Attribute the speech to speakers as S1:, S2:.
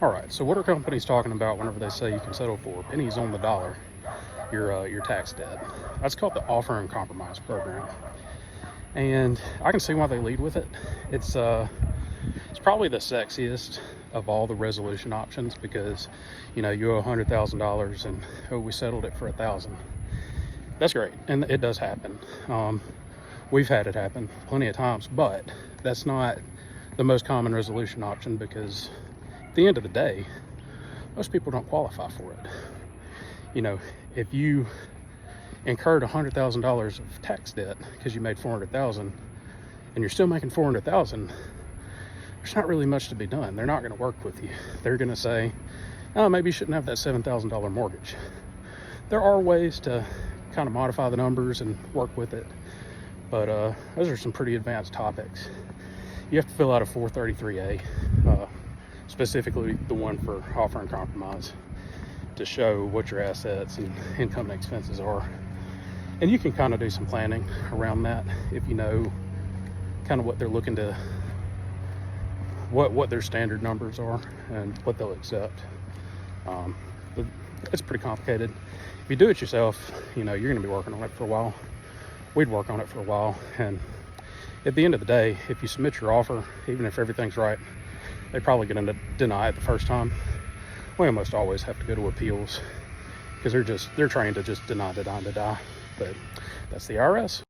S1: All right, so what are companies talking about whenever they say you can settle for pennies on the dollar your tax debt? That's called the offer and compromise program, and I can see why they lead with it. It's probably the sexiest of all the resolution options because you owe $100,000 and we settled it for $1,000. That's great, and it does happen. We've had it happen plenty of times, but that's not the most common resolution option because at the end of the day, most people don't qualify for it. If you incurred $100,000 of tax debt because you made $400,000 and you're still making $400,000, there's not really much to be done. They're not going to work with you. They're going to say, oh, maybe you shouldn't have that $7,000 mortgage. There are ways to kind of modify the numbers and work with it, but those are some pretty advanced topics. You have to fill out a 433A, specifically the one for offer and compromise, to show what your assets and income and expenses are. And you can kind of do some planning around that if you know kind of what they're looking to, what their standard numbers are and what they'll accept. But it's pretty complicated. If you do it yourself, you're going to be working on it for a while. We'd work on it for a while, and at the end of the day, if you submit your offer, even if everything's right, they're probably going to deny it the first time. We almost always have to go to appeals because they're trained to just deny. But that's the IRS.